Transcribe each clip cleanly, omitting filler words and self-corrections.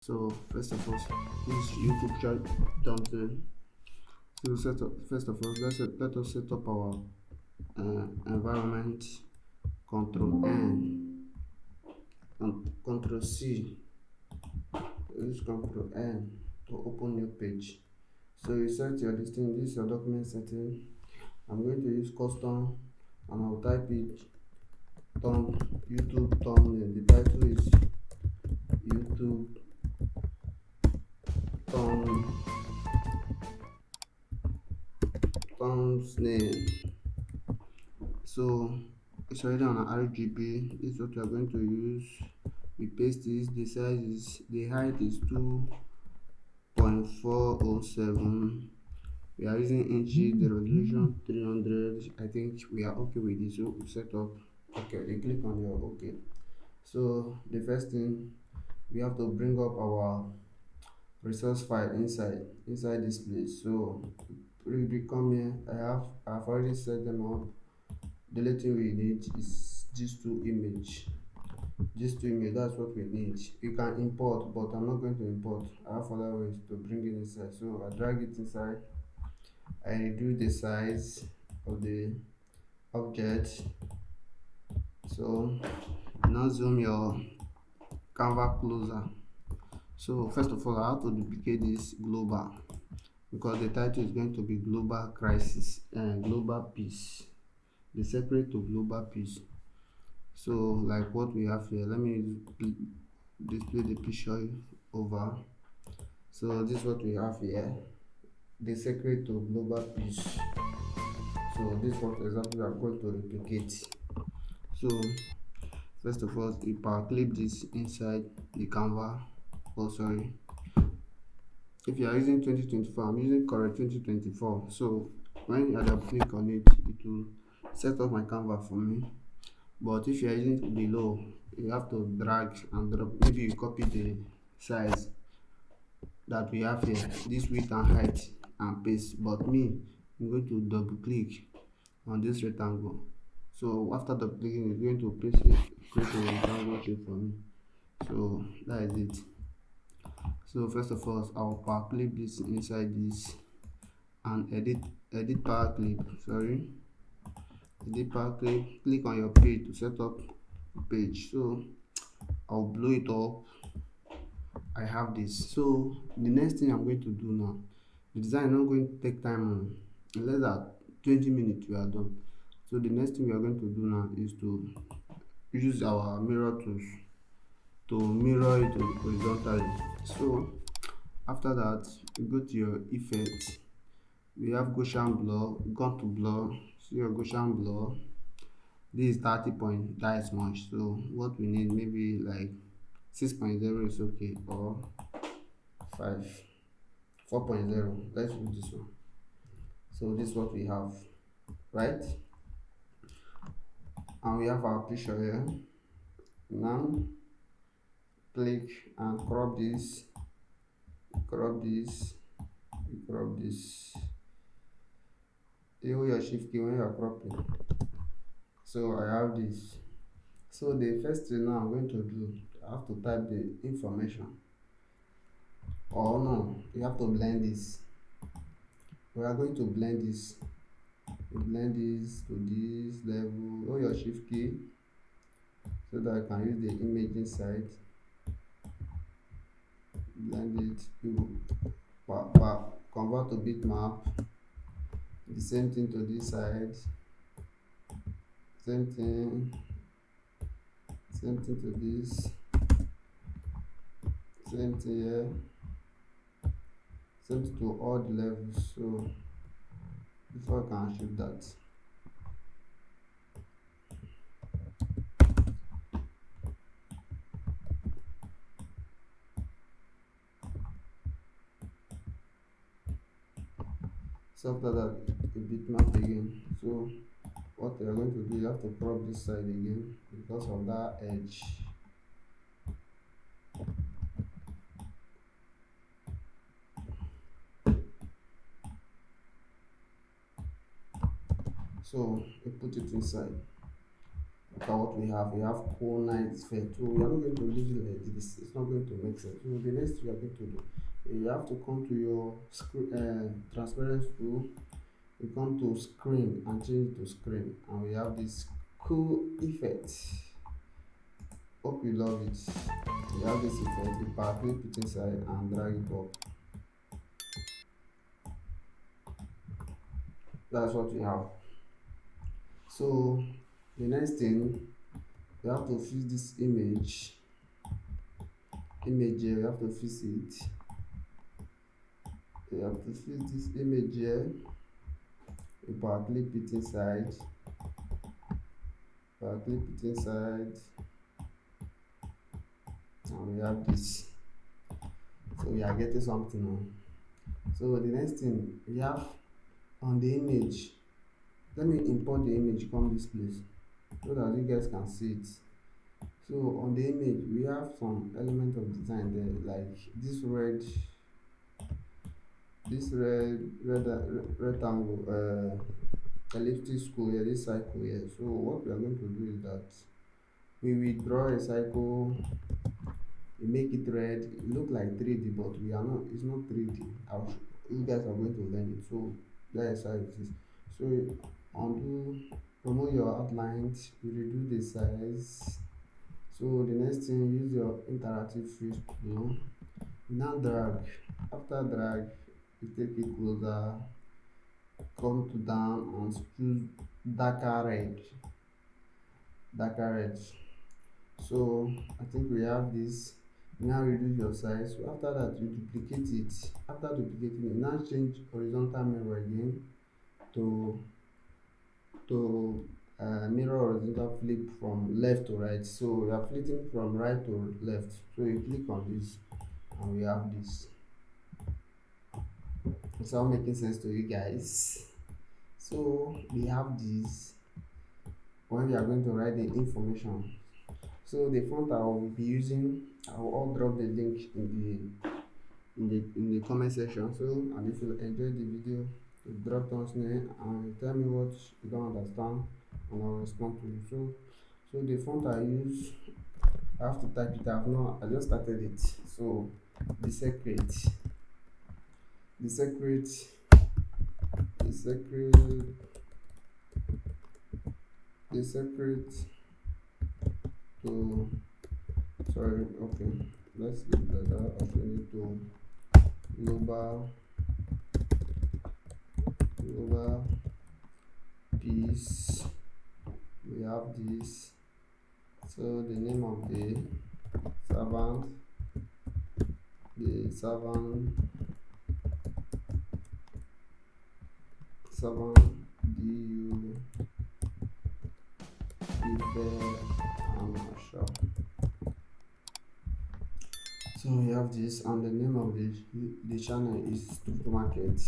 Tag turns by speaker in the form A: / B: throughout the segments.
A: So first of all, this YouTube chat something. So first of all, let us set up our environment. Control N and Control C. Use Control N to open new page. So you set your listing. This is your document setting. I'm going to use custom, and I'll type it YouTube thumbnail. The title is YouTube thumbnail. So it's already on an RGB. This is what we are going to use. We paste this. The height is 2.407. We are using inches. The resolution 300. I think we are okay with this. So we set up. Okay, you click on your okay. So the first thing, we have to bring up our resource file inside this place. So we come here. I've already set them up. The only thing we need is these two images. That's what we need. You can import, but I'm not going to import. I have other ways to bring it inside. So I drag it inside. I reduce the size of the object. So now zoom your canvas closer. So first of all, I have to duplicate this global, because the title is going to be global crisis and global peace. The secret to global peace. So like what we have here, let me display the picture over. So this is what we have here, the secret to global peace. So this is what exactly we are going to replicate. So first of all, we power clip this inside the canvas. Sorry, if you are using 2024, I'm using correct 2024. So when I double click on it, it will set up my canvas for me. But if you are using below, you have to drag and drop. Maybe you copy the size that we have here, this width and height, and paste. But me, I'm going to double click on this rectangle. So after double clicking, it's going to paste it, create a rectangle shape for me. So that is it. So first of all, I'll power clip this inside this and edit power clip. Sorry, edit power clip. Click on your page to set up the page. So I'll blow it up. I have this. So the next thing I'm going to do now, the design is not going to take time. In less than 20 minutes we are done. So the next thing we are going to do now is to use our mirror tools to mirror it horizontally. So after that, you go to your effect. We have Gaussian blur. Go to blur. See your Gaussian blur. This is 30 point. That is much. So what we need, maybe like 6.0 is okay, or 4.0. Let's do this one. So this is what we have, right? And we have our picture here. Now click and crop this. You hold your shift key when you are cropping. So I have this. So the first thing now I'm going to do, I have to type the information. Or no, you have to blend this. We are going to blend this. You blend this to this level. Hold your shift key so that I can use the image inside. Blend it. You convert to bitmap. The same thing to this side. Same thing to this. Same thing here. Same thing to all the levels. So before I can shoot that, so after that, you bitmap again. So what you are going to do, you have to crop this side again because of that edge. So you put it inside. After at what we have. We have cool nice effect. So we are not going to leave it like this. It's not going to make sense. So the next thing you are going to do, you have to come to your transparent tool. You come to screen and change it to screen, and we have this cool effect. Hope you love it. We have this effect. You power clip it inside and drag it up. That's what we have. So the next thing, we have to fix this image here. We have to fix it. We have to fix this image here. We power clip it inside. And we have this. So we are getting something on. So the next thing we have on the image, let me import the image from this place so that you guys can see it. So on the image we have some element of design there, like this rectangle, elliptic square, this circle here. So what we are going to do is that we will draw a cycle, we make it red. It look like 3D, but we are not, it's not 3D. You guys are going to learn it. So that is how it is. So undo, remove your outlines, you reduce the size. So the next thing, use your interactive fish tool. Now drag. After drag, you take it closer, come to down and choose darker red. So I think we have this. Now reduce your size. So after that, you duplicate it. After duplicating it, now change horizontal mirror again to mirror horizontal flip from left to right. So we are flipping from right to left. So you click on this and we have this. It's all making sense to you guys. So we have this when we are going to write the information. So the font I will be using, I will all drop the link in the comment section. So, and if you enjoyed the video, drop down there and tell me what you don't understand and I'll respond to you. So the font I use, I have to type it. I just started it. So the secret to, sorry, okay, let's give that. I'll change it to global peace. We have this. So the name of the servant du I'm not sure. So we have this, and the name of the channel is Truth Market.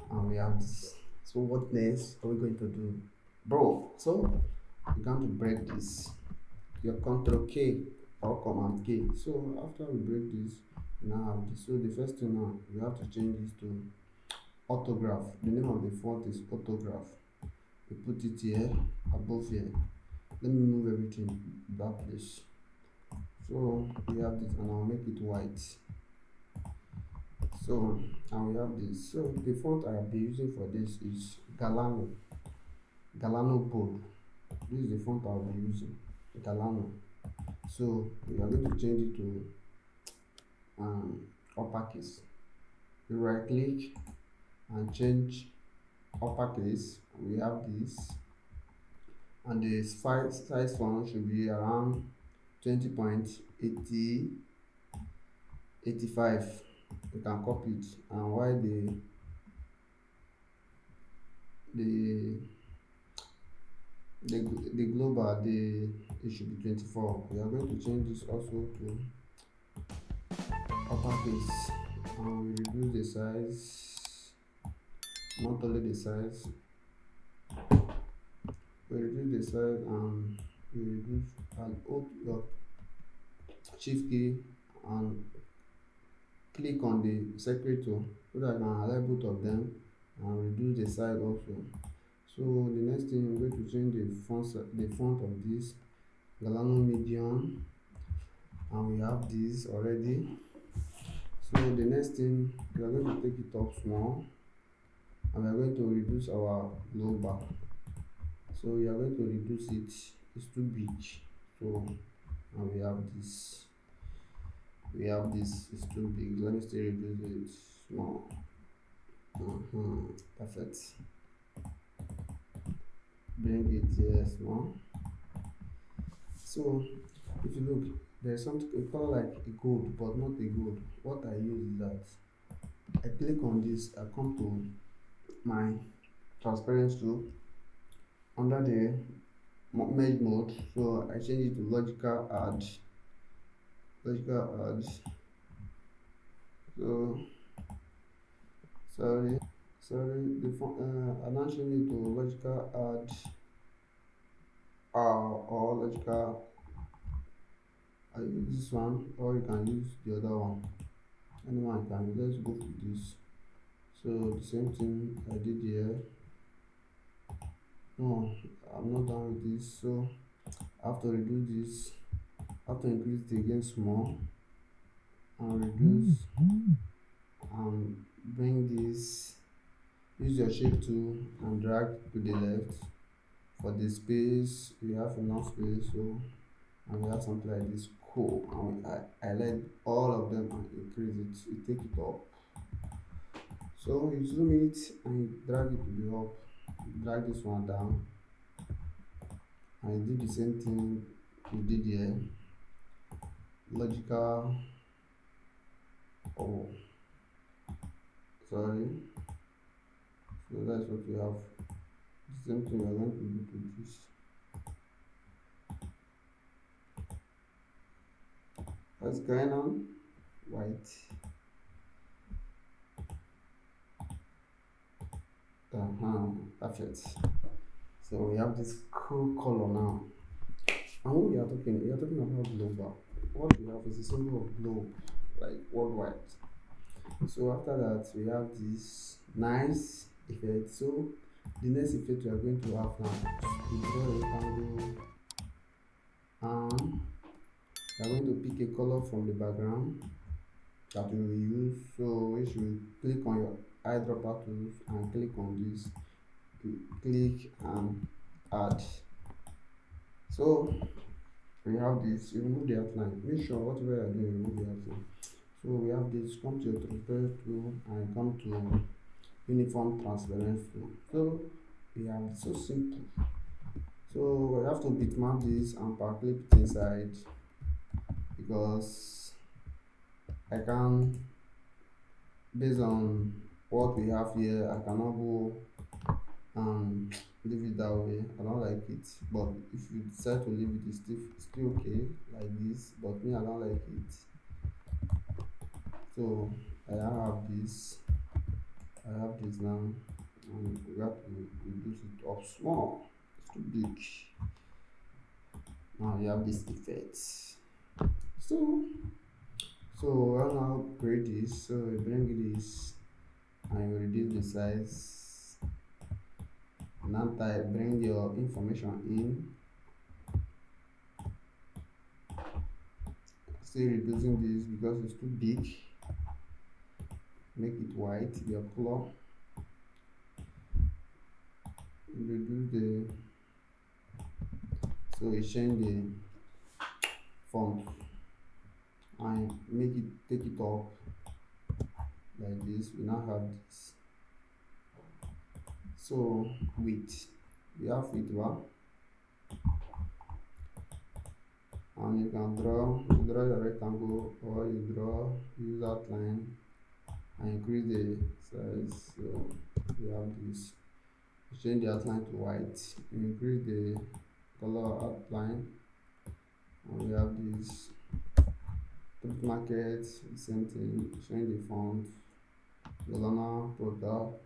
A: And we have this. So what next are we going to do, bro? So we're going to break this. Your Control K or Command K. So after we break this, we now have this. So the first thing now, we have to change this to autograph. The name of the font is autograph. We put it here, above here. Let me move everything that place. So we have this, and I'll make it white. So, and we have this. So the font I'll be using for this is Galano Bold. This is the font I'll be using, Galano. So we are going to change it to uppercase. You right click and change uppercase. We have this, and the size font should be around 20.85. You can copy it, and while the global, it should be 24. We are going to change this also to uppercase, and we reduce the size, not only the size, we reduce the size, and we reduce and hold your shift key and click on the secretary so that I can highlight both of them and reduce the size also. So the next thing, I'm going to change the font of this Galano medium, and we have this already. So the next thing, we are going to take it up small, and we are going to reduce our low bar. So we are going to reduce it, it's too big. So, and we have this, it's too big. Let me still reduce it small. Perfect. Bring it here small. So if you look, there's something a color like a gold, but not a gold. What I use is that I click on this, I come to my transparency tool under the merge mode, so I change it to logical add. So sorry, the I now change it to logical add or logical. I use this one, or you can use the other one. Anyone you can use. Let's go for this. So the same thing I did here. No, I'm not done with this. So I have to reduce this. I have to increase it again small and reduce and bring this. Use your shape tool and drag to the left. For the space, we have enough space, so and we have something like this. Cool. And I highlight all of them and increase it. You take it up. So you zoom it and you drag it to the up. Drag this one down. And you do the same thing you did here. Logical. Oh, sorry. So that's what we have. The same thing we are going to do to this. What's going on? White. Perfect. So we have this cool color now. And what we are talking about global. What we have is a symbol of globe, like worldwide. So after that, we have this nice effect. So the next effect we are going to have now, we draw a rectangle, and we are going to pick a color from the background that we will use. So we should click on your eyedropper tools and click on this, click and add. So we have this, you remove the outline, make sure whatever you are doing, remove the outline. So we have this, come to your transparent tool and come to uniform transparency tool. So we have so simple. So we have to bitmap this and pack clip it inside, because I can, based on what we have here, I cannot go and leave it that way. I don't like it. But if you decide to leave it, it's still okay like this, but me, I don't like it. So I have this now, and we have to reduce it up small. It's too big. Now you have this effect. So I'll now create this. So we bring this and you reduce the size. Now bring your information in. Still reducing this because it's too big. Make it white, your color. Reduce the, so we change the font and make it, take it up like this. We now have this. So width, we have width one, and you can draw your rectangle, or you use outline and increase the size. So we have this. Change the outline to white, increase the color outline, and we have this. Print market, same thing. Change the font, the learner product.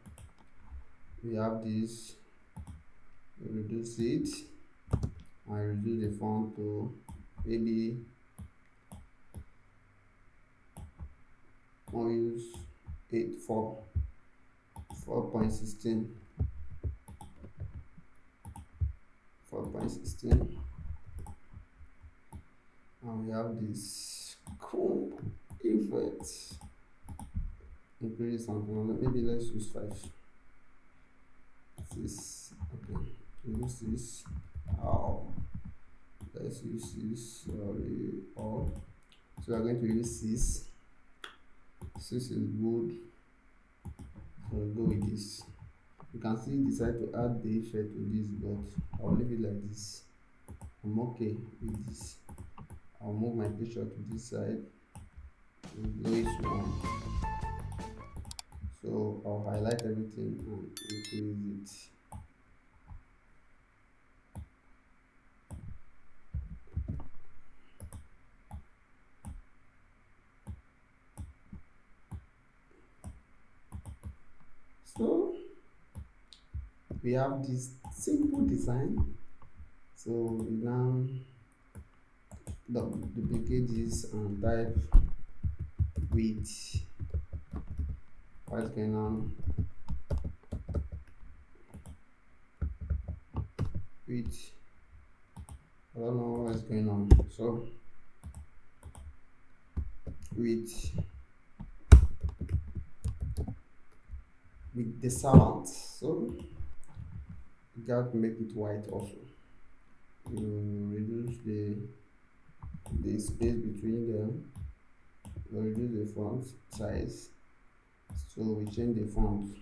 A: We have this. Reduce it and reduce the font to maybe I'll use 4.16, 4.16, and we have this cool effect. Increase something, maybe let's use 5. 6, okay, use this. Oh, let's use this, sorry, all. So we are going to use 6. 6 is good, so we'll go with this. You can still decide to add the effect to this, but I'll leave it like this. I'm okay with this. I'll move my picture to this side, blow it one. So I'll highlight everything and increase it. So we have this simple design. So we now duplicate this and type width. What's going on? Width. I don't know what's going on. So width with the servant. So you got to make it white also. You reduce the space between them. You reduce the font size. So we change the font.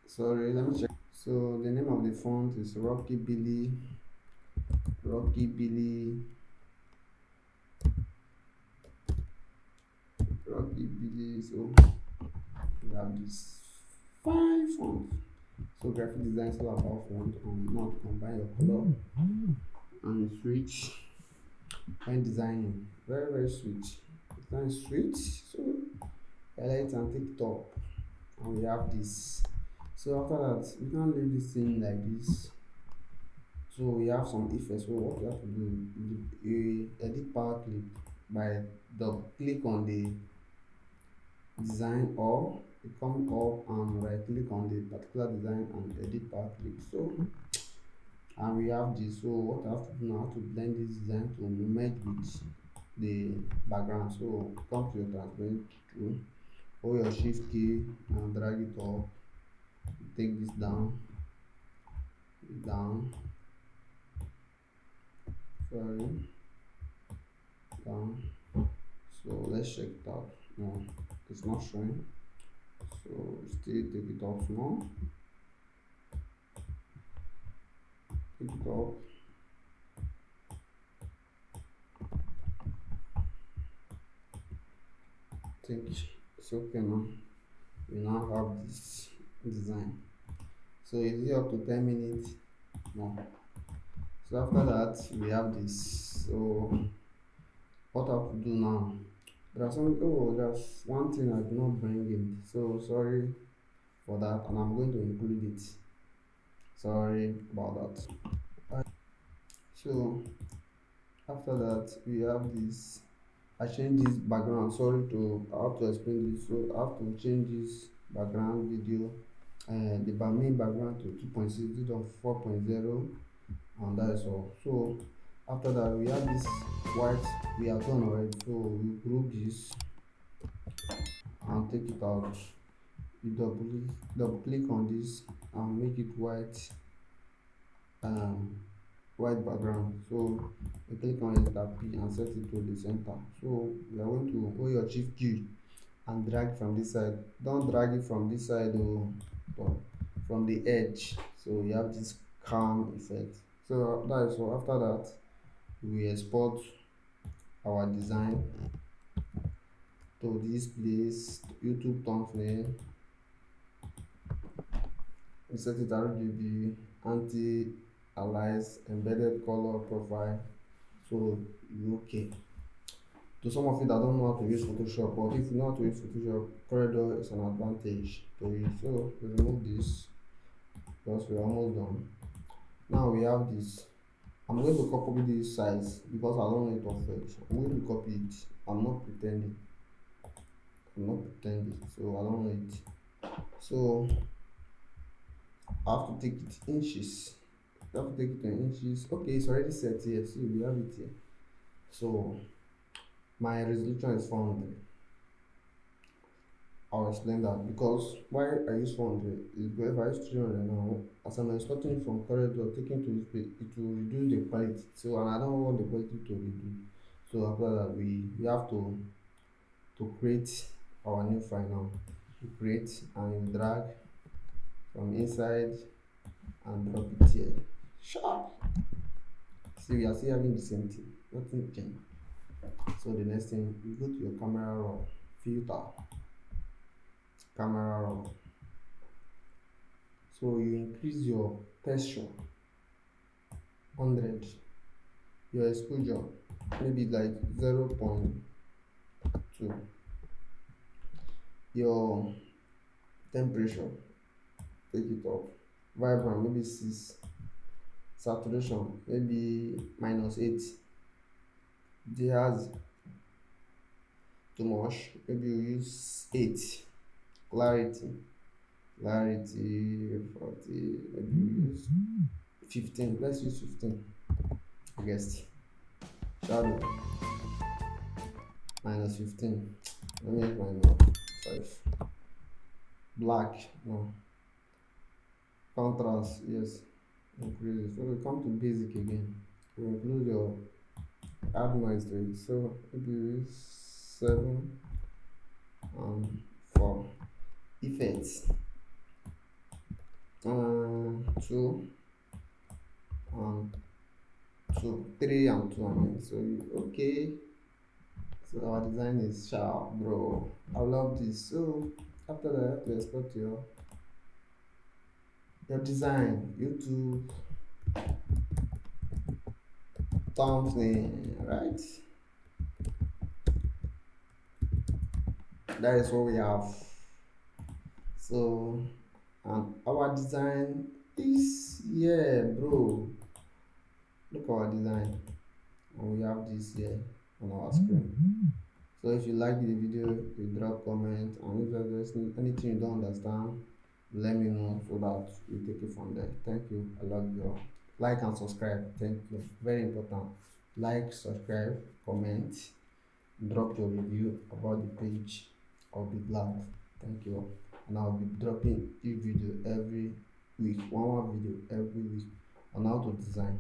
A: Sorry, let me check. So the name of the font is Rocky Billy. Rocky Billy. So we have this fine font. So graphic design is all about font and now to combine your color and switch when designing. Very very sweet. Design sweet. So highlight and take it up, and we have this. So after that, we can leave this thing like this. So we have some effects. So what we have to do, you edit power clip by double click on the design, or you come up and right click on the particular design and edit power clip. So and we have this. So what I have to do now to blend this design to merge with the background. So come to your transparent tool, hold your shift key and drag it up, take this down, sorry, down. So let's check it out. No, it's not showing, so still take it off now, take it off. I think it's okay now. We now have this design. So is it up to 10 minutes? No. So after that we have this. So what I have to do now, there's one thing I did not bring in, so sorry for that, and I'm going to include it. Sorry about that. So after that we have this. I change this background. Sorry to I have to explain this. So I have to change this background video, the main background to 2.6 instead of 4.0, and that is all. So after that we have this white we have done already. So we group this and take it out. You double click on this and make it white, white background. So you click on enter P and set it to the center. So we are going to hold your shift key and drag from this side. Don't drag it from this side but from the edge. So you have this calm effect. So that is all. After that we export our design to this place, YouTube thumbnail. We set it RGB, anti-alias, embedded color profile. So you okay. To some of you that don't know how to use Photoshop, but if you know how to use Photoshop, corridor is an advantage to you. So we remove this because we're almost done. Now we have this. I'm going to copy this size because I don't know it of it. I'm going to copy it. I'm not pretending. I'm not pretending, so I don't know it. So I have to take it inches. I have to take it in inches. Okay, it's already set here, so we have it here. So my resolution is 400. I'll explain that because why I use 400 is because if I use 300 now, as I'm exporting from corridor taking to this page, it will reduce the quality. So and I don't want the quality to reduce. So after that, we have to create our new file now. You create and you drag from inside and drop it here. Sharp. See, we are still having the same thing. Nothing changed. So the next thing, you go to your camera roll, filter, camera roll. So you increase your texture 100, your exposure maybe like 0.2, your temperature take it off, vibrant maybe 6, saturation maybe -8, jazz too much maybe you use 8, clarity 40, maybe you use 15, let's use 15, I guess. Shadow -15, let me use -5, black no, contrast yes, increase it. So we come to basic again, we include your add noise to it, so maybe we use 7 and 4, effects 2 and 2, 3 and 2, I mean. So okay, so our design is sharp, bro. I love this. So after that, you have to export your design, YouTube thumbnail, right? That is what we have. So and our design is here, bro. Look at our design, and we have this here on our screen. So if you like the video, you drop comment, and if there's anything you don't understand, let me know so that we take it from there. Thank you. I love you all. Like and subscribe. Thank you. Very important. Like, subscribe, comment, drop your review about the page. I'll be glad. Thank you all. And I'll be dropping a video every week, one video every week on how to design.